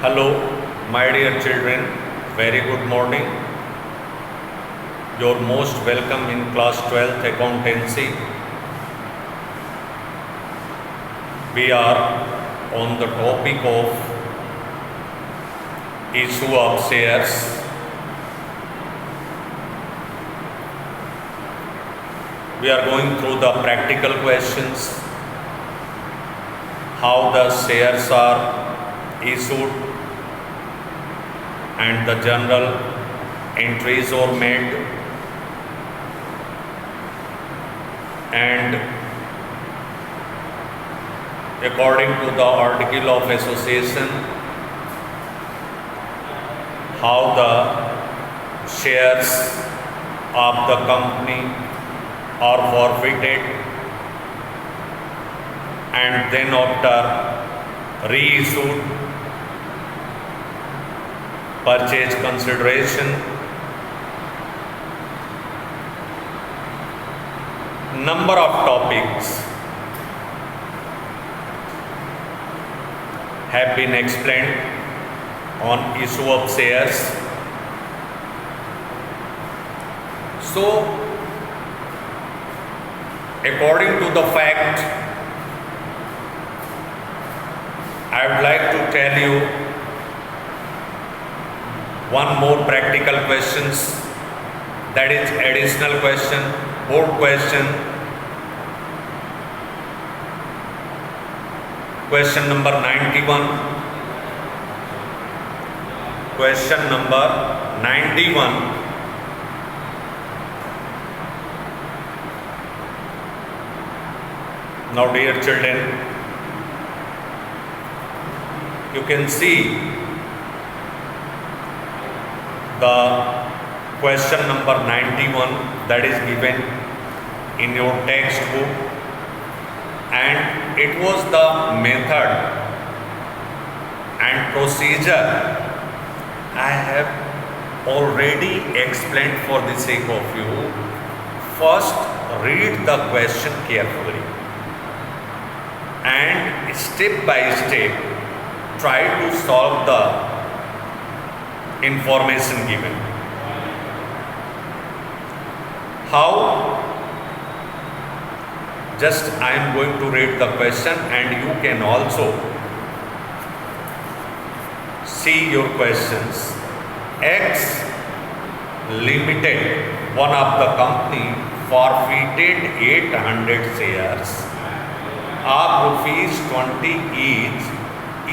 Hello, my dear children. Very good morning. You're most welcome in class 12th accountancy. We are on the topic of issue of shares. We are going through the practical questions, how the shares are issued and the general entries are made, and according to the article of association, how the shares of the company are forfeited and then after reissued, purchase consideration, number of topics have been explained on issue of shares. So, according to the fact, I would like to tell you one more practical questions, that is additional question, board question. Question number 91. Question number 91. Now, dear children, you can see the question number 91 that is given in your textbook, and it was the method and procedure I have already explained for the sake of you. First, read the question carefully and step by step try to solve the information given. How? Just I am going to read the question and you can also see your questions. X Limited, one of the company, forfeited 800 shares of ₹20 each,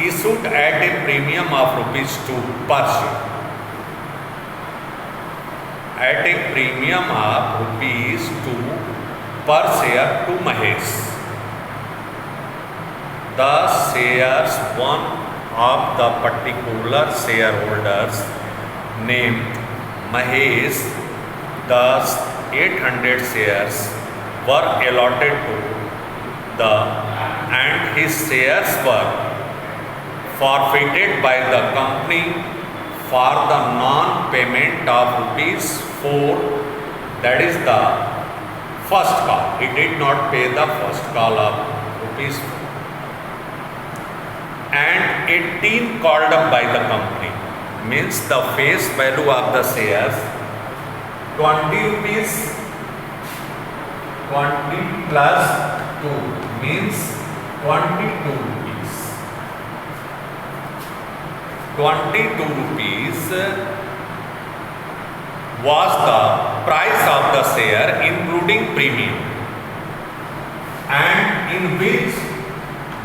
issued at a premium of ₹2 per share. At a premium of ₹2 per share to Mahesh. The shares one of the particular shareholders named Mahesh, thus 800 shares were allotted to and his shares were forfeited by the company for the non-payment of ₹4, that is the first call. He did not pay the first call of ₹4. And 18 called up by the company, means the face value of the shares, ₹20, 20 plus 2 means ₹22. ₹22 was the price of the share including premium, and in which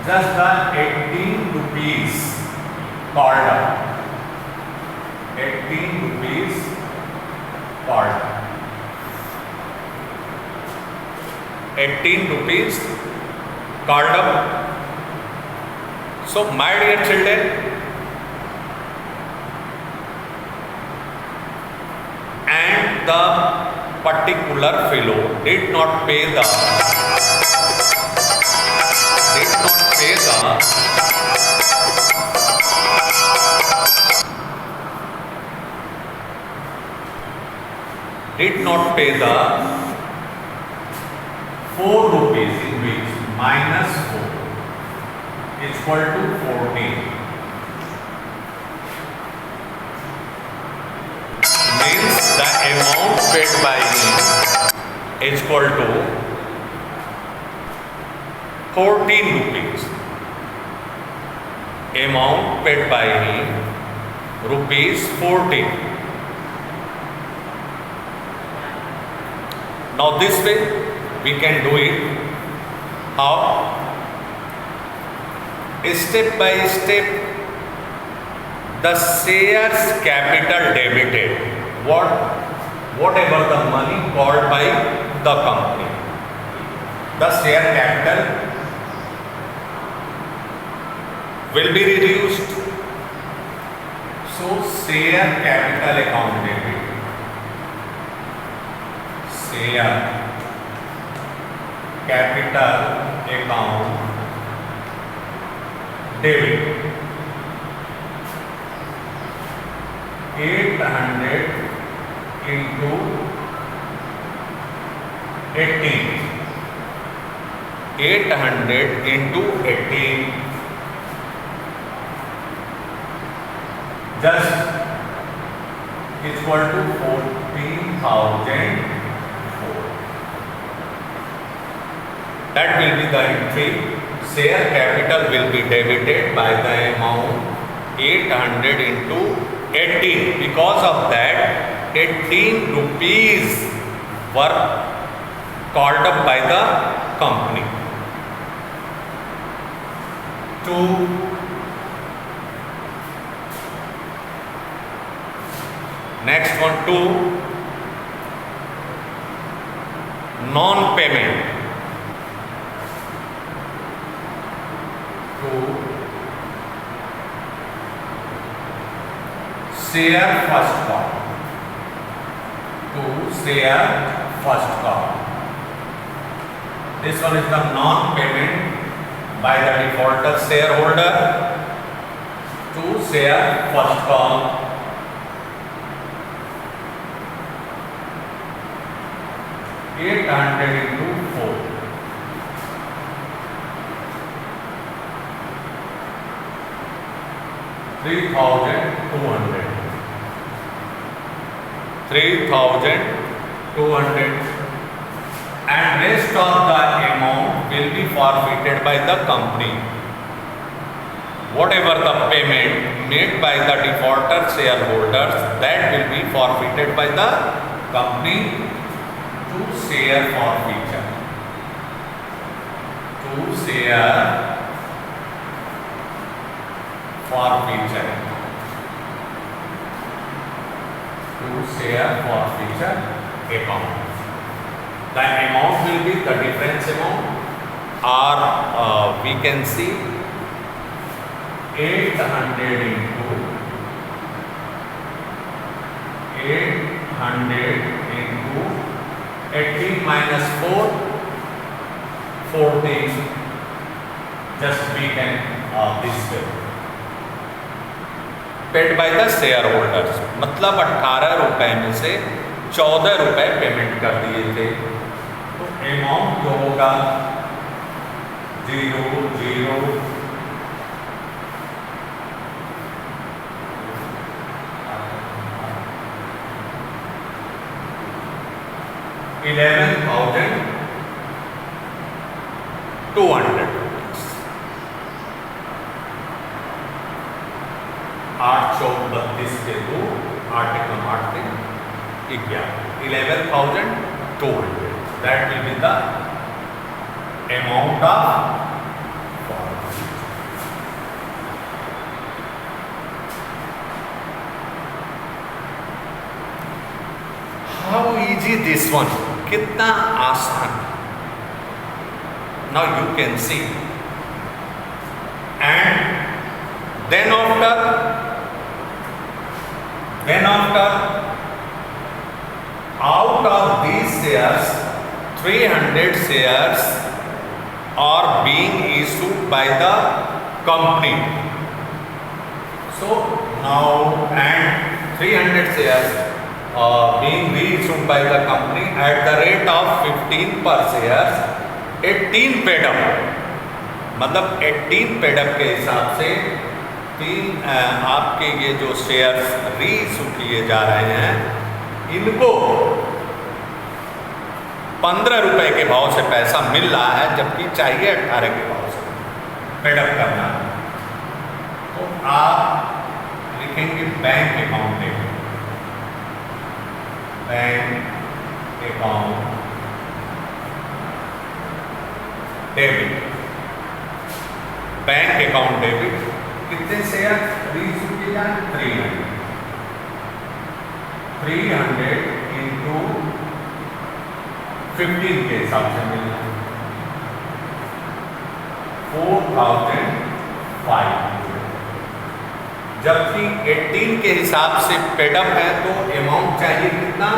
just the ₹18 called up. ₹18 called up. ₹18 called up. So, my dear children, and the particular fellow did not pay the ₹4, in which minus 4 is equal to 14. paid by him is equal to 14 rupees. Amount paid by him rupees 14. Now this way we can do it. How? Step by step, the shares capital debited, whatever the money called by the company, the share capital will be reduced. So share capital account debit, share capital account debit 800 into 18. 800 into 18 just equal to 14,004. That will be the entry. Share capital will be debited by the amount 800 into 18. Because of that, 18 rupees were called up by the company. 2. Next one, 2. Non-payment. 2. Share first call. 2. Share first call. This one is the non-payment by the defaulter shareholder. 2. Share first call. 800 into 4. 3,200. 3,200. And rest of the amount will be forfeited by the company. Whatever the payment made by the defaulter shareholders, that will be forfeited by the company to share forfeiture. To share forfeiture. To share forfeiture account. The amount will be the difference amount, or we can see 800 into 18 minus 4, 14. Just we can this way. Paid by the share holders, मतलब 18 रुपए में से 14 रुपए payment कर दिए थे। तो amount जो होगा 0, 0, 11,200। 8 चौक 32 के 2, 8 एकम 8 3 11, 11,200। That will be the amount of forfeiture. How easy this one? कितना आसान। Now you can see. And then after out of these shares, 300 shares are being issued by the company. So now, and 300 shares being reissued by the company at the rate of 15 per shares, 18 paid up, मतलब 18 paid up के हिसाब से आपके ये जो shares reissue किए जा रहे हैं, इनको 15 रुपए के भाव से पैसा मिल रहा है, जबकि चाहिए 18 के भाव से पेडअप करना। तो आप लिखेंगे bank account debit, bank account debit, bank account debit कितने शेयर रीच किए जाए 300 इंटू 15 के हिसाब से मिलना 4500, जबकि 18 के हिसाब से पेडअप है तो अमाउंट चाहिए कितना,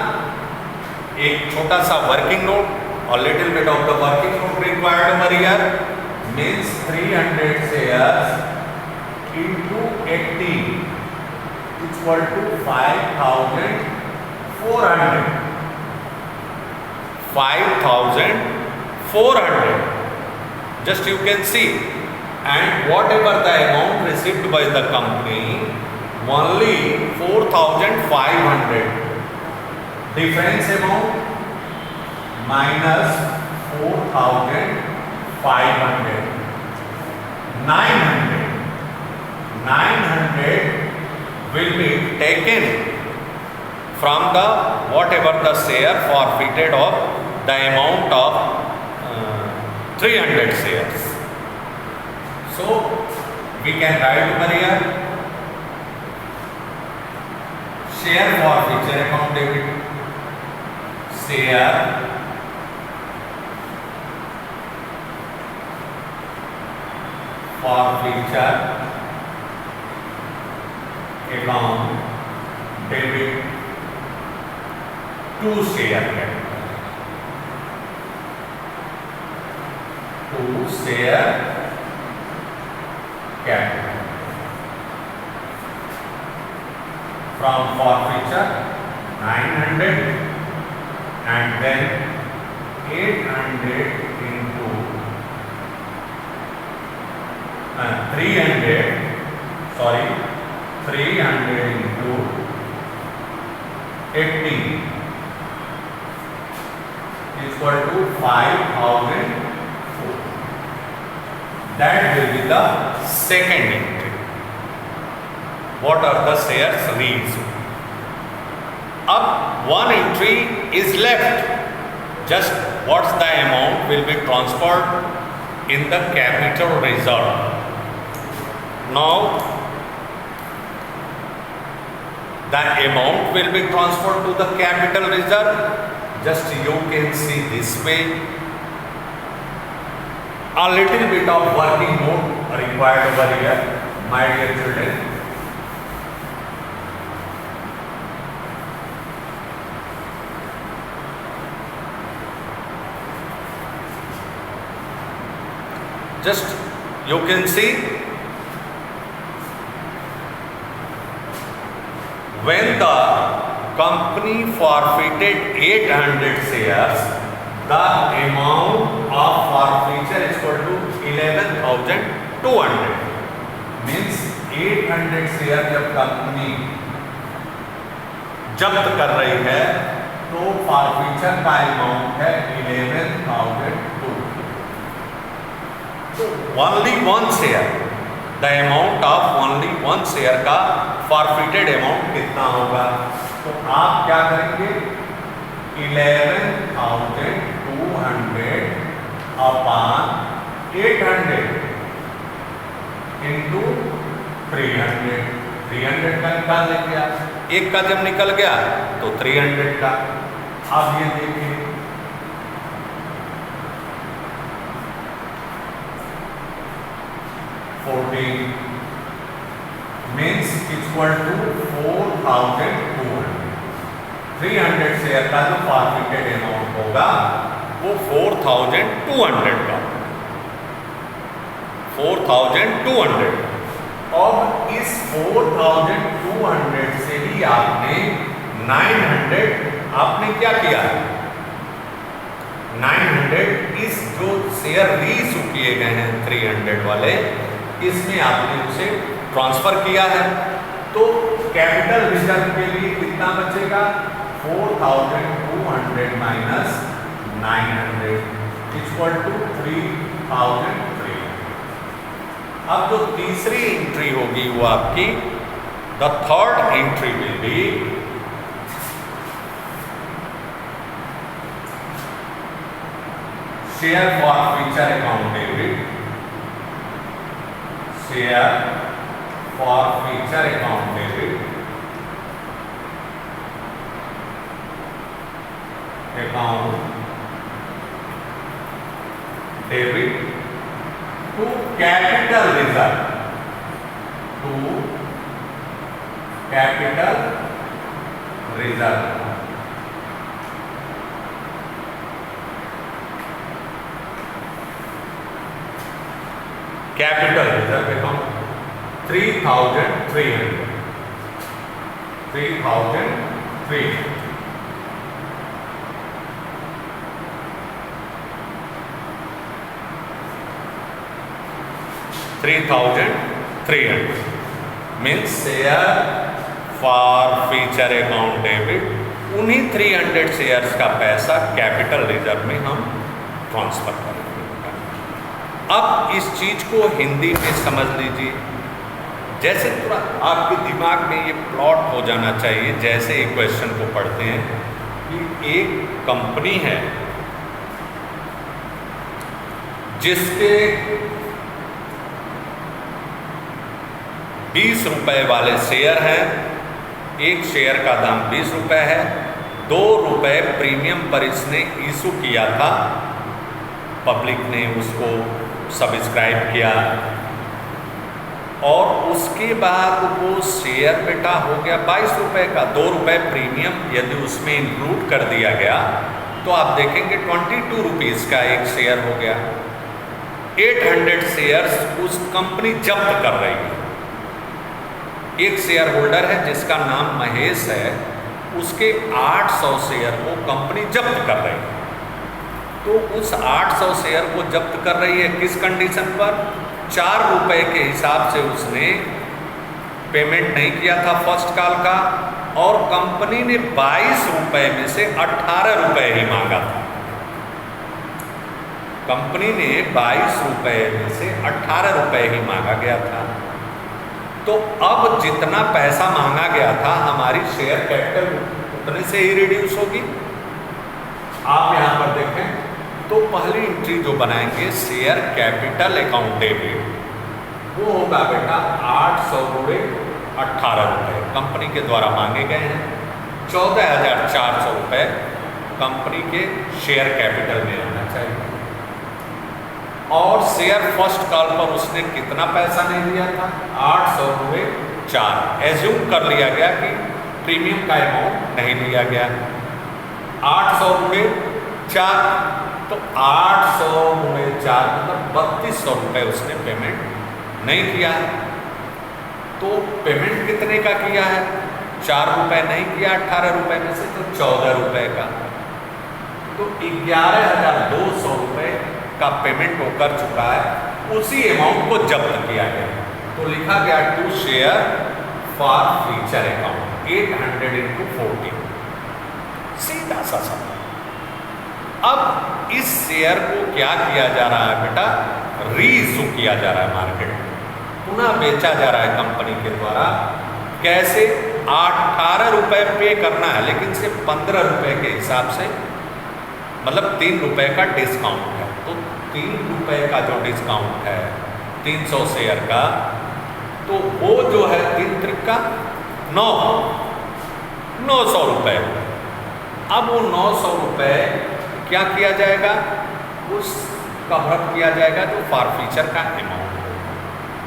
एक छोटा सा वर्किंग नोट और little bit of the working note required per year means 300 shares into 18 equal to 5400, 5400, just you can see, and whatever the amount received by the company, only 4500, difference amount minus 4500, 900 will be taken from the whatever the share forfeited of the amount of 300 shares. So we can write over here share forfeiture account debit, share forfeiture account debit to share capital, to share capital, from forfeiture 900 and then 800 into 300 into 80 equal to 5004. That will be the second entry. What are the shares reissued? Up one entry is left. Just what's the amount will be transferred in the capital reserve. Now the amount will be transferred to the capital reserve. Just you can see this way. A little bit of working note required over here, my dear children. Just you can see when the company forfeited 800 shares, the amount of forfeiture is equal to 11,200. Means 800 share जब company जब्त कर रही है तो forfeiture का amount है 11,200. तो only one share, the amount of only one share का फॉरफिटेड अमाउंट कितना होगा? तो आप क्या करेंगे 11,200 अपॉन 800 इंटू 300 का निकाल लेंगे आप। एक का जब निकल गया तो 300 का। अब ये देखिए 14 मीन्स इक्वल टू 4,200। 300 शेयर का जो फॉरफिटेड अमाउंट होगा वो 4,200 का, 4,200। अब इस 4,200 से ही आपने 900 आपने क्या किया? 900 इस जो शेयर रीइशू किए गए हैं 300 वाले, इसमें आपने उसे ट्रांसफर किया है। तो कैपिटल रिजर्व के लिए कितना बचेगा? 4,200 माइनस 900 इक्वल टू 3003। अब जो तीसरी एंट्री होगी वो आपकी the third entry will be share forfeiture account debit, share forfeiture account debit, account debit to capital reserve, to capital reserve. Capital reserve account 3,300 3,300 means share forfeiture account debit. उन्हीं 300 shares का पैसा capital reserve में हम transfer करेंगे। अब इस चीज को हिंदी में समझ लीजिए, जैसे थोड़ा आपके दिमाग में ये प्लॉट हो जाना चाहिए। जैसे एक क्वेश्चन को पढ़ते हैं कि एक कंपनी है जिसके 20 रुपए वाले शेयर हैं, एक शेयर का दाम 20 रुपए है, 2 रुपए प्रीमियम पर इसने इशू किया था, पब्लिक ने उसको सब्सक्राइब किया और उसके बाद वो शेयर बेटा हो गया 22 रुपए का। 2 रुपए प्रीमियम यदि उसमें इंक्लूड कर दिया गया तो आप देखेंगे 22 रुपीज़ का एक शेयर हो गया। 800 शेयर्स उस कंपनी जब्त कर रही है। एक शेयर होल्डर है जिसका नाम महेश है, उसके 800 शेयर को कंपनी जब्त कर रही है। तो उस 800 शेयर को जब्त कर रही है किस कंडीशन पर? 4 रुपए के हिसाब से उसने पेमेंट नहीं किया था फर्स्ट कॉल का, और कंपनी ने 22 रुपए में से 18 रुपए ही मांगा था। कंपनी ने 22 रुपए में से 18 रुपए ही मांगा गया था। तो अब जितना पैसा मांगा गया था हमारी शेयर कैपिटल उतने से ही रिड्यूस होगी। आप यहाँ पर देखें तो पहली एंट्री जो बनाएंगे शेयर कैपिटल अकाउंट डेबिट, वो होगा बेटा 800 गुणे 18 रुपये कंपनी के द्वारा मांगे गए हैं। 14,400 रुपये कंपनी के शेयर कैपिटल में आना चाहिए। और शेयर फर्स्ट कॉल पर उसने कितना पैसा नहीं दिया था? 800 रुपये 4। एज्यूम कर लिया गया कि प्रीमियम का अमाउंट नहीं लिया गया। 800 रुपये 4, तो 800 गुणे 4 मतलब 3200 रुपये उसने पेमेंट नहीं किया है। तो पेमेंट कितने का किया है? 4 रुपये नहीं किया 18 रुपये में से, तो 14 रुपये का। तो 11,200 रुपये का पेमेंट वो कर चुका है। उसी अमाउंट को जब्त किया गया तो लिखा गया to share forfeiture account 800 × 40। सीधा सा सवाल। अब इस शेयर को क्या किया जा रहा है बेटा? रीइशू किया जा रहा है मार्केट में, पुनः बेचा जा रहा है कंपनी के द्वारा। कैसे? 18 रुपये पे करना है, लेकिन सिर्फ 15 रुपये के हिसाब से, मतलब 3 रुपये का डिस्काउंट है। तो 3 रुपये का जो डिस्काउंट है 300 शेयर का, तो वो जो है 3 त्रिका 900 रुपये। अब वो 900 रुपये क्या किया जाएगा? उस कवर किया जाएगा जो फॉर फ्यूचर का अमाउंट है।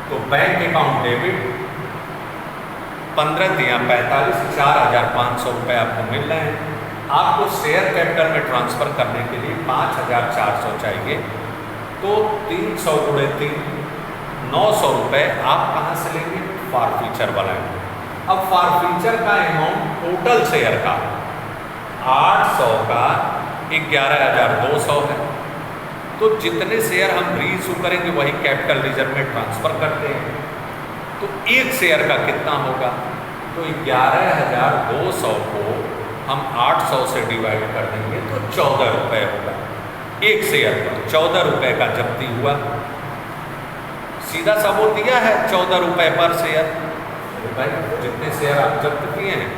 तो बैंक अकाउंट डेबिट 15 या 45 4,500 रुपये आपको मिल रहे हैं। आपको शेयर कैपिटल में ट्रांसफ़र करने के लिए 5,400 चाहिए। तो 300 गुणे 3 900 रुपये आप कहाँ से लेंगे? फॉर फ्यूचर वाला। अब फॉर फ्यूचर का अमाउंट टोटल शेयर का 800 का 11,200 है। तो जितने शेयर हम रीइशू करेंगे वही कैपिटल रिजर्व में ट्रांसफ़र करते हैं। तो एक शेयर का कितना होगा? तो 11,200 को हम 800 से डिवाइड कर देंगे तो 14 रुपये होगा। एक शेयर पर 14 रुपये का जब्ती हुआ, सीधा सा वो दिया है 14 रुपये पर शेयर। भाई जितने शेयर आप जब्त किए हैं,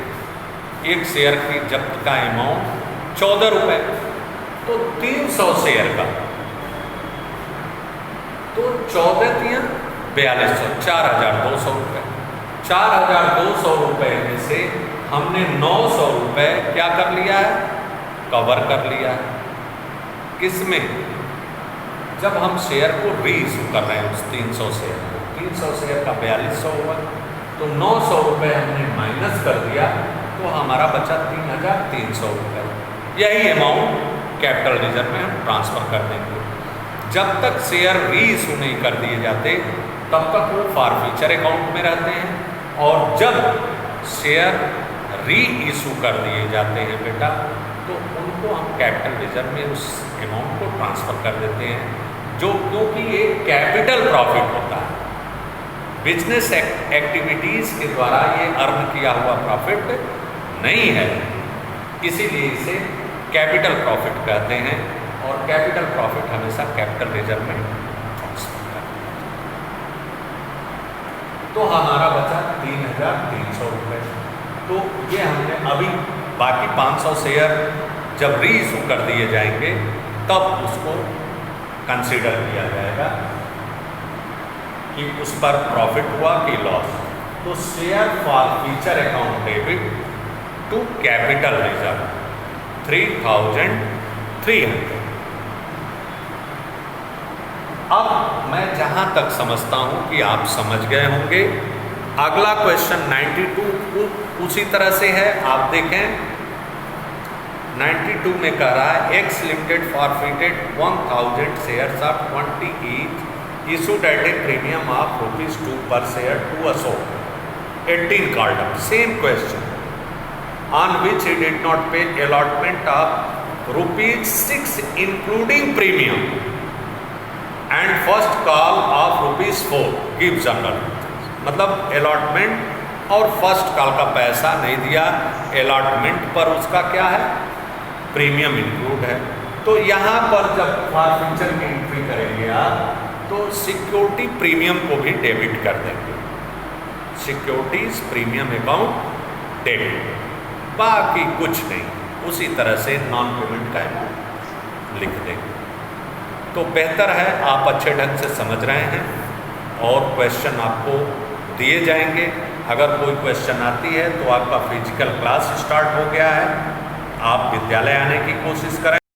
एक शेयर की जब्त का अमाउंट 14 रुपये, तो 300 शेयर का, तो 14 तियां 4200, 4200 रुपये। 4200 रुपये में से हमने 900 रुपये क्या कर लिया है, कवर कर लिया है। किसमें? जब हम शेयर को रीइशू कर रहे हैं उस 300 शेयर को, 300 शेयर का 4200 हुआ, तो 900 रुपये हमने माइनस कर दिया, तो हमारा बचा 3300 रुपये। यही अमाउंट कैपिटल रिजर्व में हम ट्रांसफ़र कर देंगे। जब तक शेयर रीइशू नहीं कर दिए जाते तब तक वो फॉरफीचर अकाउंट में रहते हैं, और जब शेयर रीइशू कर दिए जाते हैं बेटा, तो उनको हम कैपिटल रिजर्व में उस अमाउंट को ट्रांसफ़र कर देते हैं, जो क्योंकि ये कैपिटल प्रॉफिट होता है, बिजनेस एक्टिविटीज़ के द्वारा ये अर्न किया हुआ प्रॉफिट नहीं है, इसीलिए इसे कैपिटल प्रॉफिट कहते हैं, और कैपिटल प्रॉफिट हमेशा कैपिटल रिजर्व में ट्रांसफर करते हैं। तो हमारा बचा 3300 रुपये। तो ये हमने अभी बाकी 500 शेयर जब रीइशू कर दिए जाएंगे तब उसको कंसीडर किया जाएगा कि उस पर प्रॉफिट हुआ कि लॉस। तो share forfeiture account debit to capital reserve 3300। अब मैं जहां तक समझता हूं कि आप समझ गए होंगे, अगला क्वेश्चन 92 उसी तरह से है। आप देखें 92 में कह रहा है X limited forfeited 1000 shares of 20 each issued at a premium of ₹2 per share to Ashok 18 called up. Same question on which he did not pay allotment of ₹6 including premium and first call of ₹4 give journal. मतलब allotment और first call का पैसा नहीं दिया, allotment पर उसका क्या है, प्रीमियम इंक्लूड है। तो यहाँ पर जब फॉरफीचर की एंट्री करेंगे आप, तो सिक्योरिटी प्रीमियम को भी डेबिट कर देंगे, सिक्योरिटीज प्रीमियम अकाउंट डेबिट, बाकी कुछ नहीं, उसी तरह से नॉन पेमेंट का अमाउंट लिख देंगे। तो बेहतर है आप अच्छे ढंग से समझ रहे हैं, और क्वेश्चन आपको दिए जाएंगे। अगर कोई क्वेश्चन आती है तो आपका फिजिकल क्लास स्टार्ट हो गया है, आप विद्यालय आने की कोशिश करें।